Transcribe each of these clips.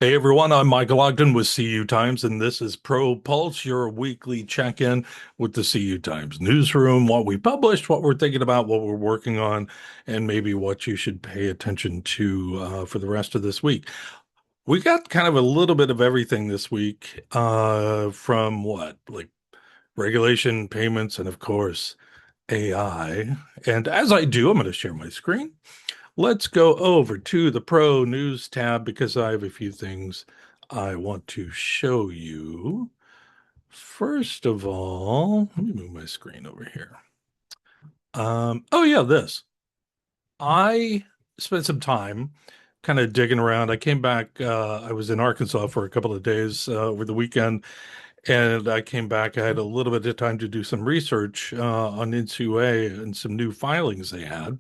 Hey everyone, I'm Michael Ogden with CU Times, and this is Pro Pulse, your weekly check-in with the CU Times newsroom, what we published, what we're thinking about, what we're working on, and maybe what you should pay attention to for the rest of this week. We got kind of a little bit of everything this week, from what, like regulation, payments, and of course, AI. And as I do, I'm going to share my screen. Let's go over to the Pro News tab because I have a few things I want to show you. First of all, let me move my screen over here. Oh yeah, this. I spent some time kind of digging around. I came back, I was in Arkansas for a couple of days over the weekend, and I came back. I had a little bit of time to do some research on NCUA and some new filings they had.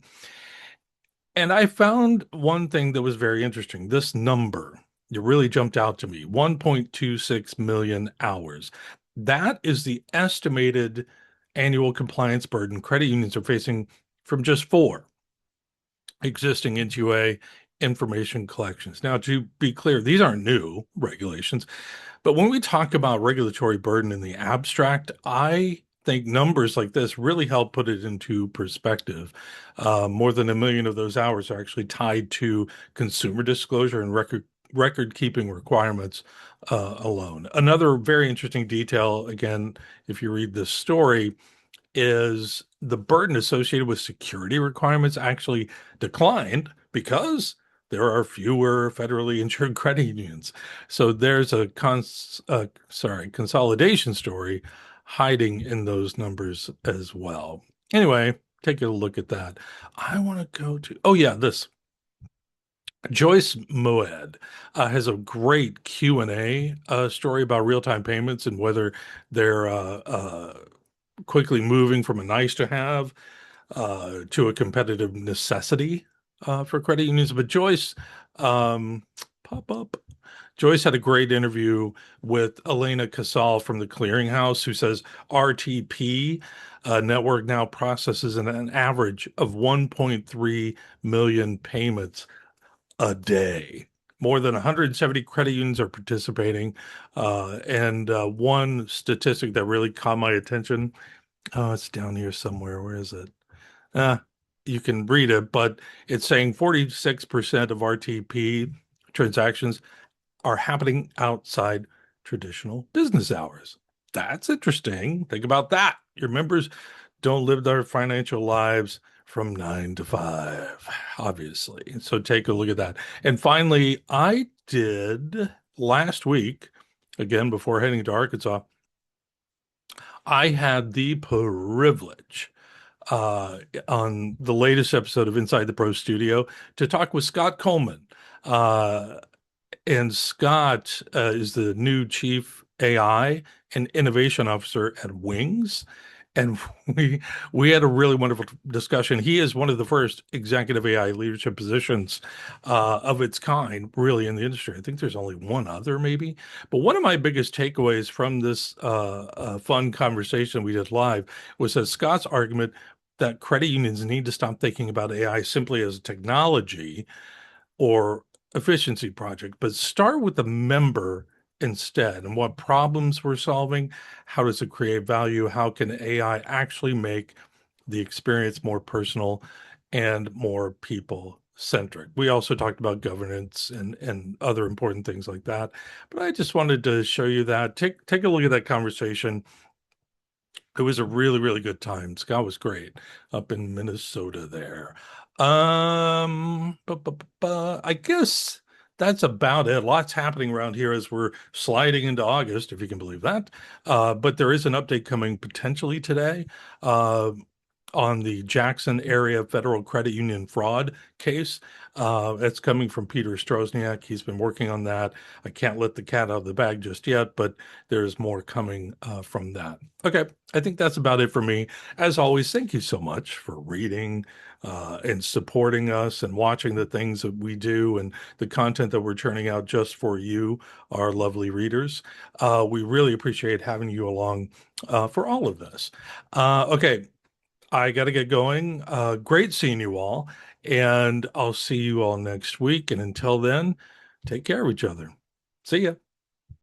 And I found one thing that was very interesting. This number, it really jumped out to me, 1.26 million hours. That is the estimated annual compliance burden credit unions are facing from just four existing NCUA information collections. Now, to be clear, these aren't new regulations, but when we talk about regulatory burden in the abstract, I think numbers like this really help put it into perspective. More than 1 million of those hours are actually tied to consumer disclosure and record keeping requirements alone. Another very interesting detail, again, if you read this story, is the burden associated with security requirements actually declined because there are fewer federally insured credit unions. So there's a consolidation story hiding in those numbers as well. Anyway, take a look at that. I want to go to, oh yeah, this. Joyce Moed has a great Q&A story about real-time payments and whether they're quickly moving from a nice to have to a competitive necessity for credit unions. But Joyce, um, pop up. Joyce had a great interview with Elena Casal from the Clearinghouse, who says RTP network now processes an average of 1.3 million payments a day. More than 170 credit unions are participating. And one statistic that really caught my attention, oh, it's down here somewhere. Where is it? Uh, you can read it, but it's saying 46% of RTP transactions are happening outside traditional business hours. That's interesting. Think about that. Your members don't live their financial lives from 9 to 5, obviously. So take a look at that. And finally, I did last week, again, before heading to Arkansas, I had the privilege uh, on the latest episode of Inside the Pro Studio to talk with Scott Coleman. Uh, and Scott is the new chief AI and innovation officer at Wings. And we we had a really wonderful discussion. He is one of the first executive AI leadership positions of its kind, really, in the industry. I think there's only one other, maybe. But one of my biggest takeaways from this fun conversation we did live was that Scott's argument that credit unions need to stop thinking about AI simply as a technology or efficiency project, but start with the member instead and what problems we're solving. How does it create value? How can AI actually make the experience more personal and more people centric? We also talked about governance and other important things like that. But I just wanted to show you that. Take a look at that conversation. It was a really, really good time. Scott was great up in Minnesota there. I guess that's about it. Lots happening around here as we're sliding into August, if you can believe that. But there is an update coming potentially today. On the Jackson area federal credit union fraud case. That's coming from Peter Strozniak. He's been working on that. I can't let the cat out of the bag just yet, but there's more coming from that. Okay, I think that's about it for me. As always, thank you so much for reading and supporting us and watching the things that we do and the content that we're churning out just for you, our lovely readers. We really appreciate having you along for all of this. Okay, I got to get going. Great seeing you all, and I'll see you all next week. And until then, take care of each other. See ya.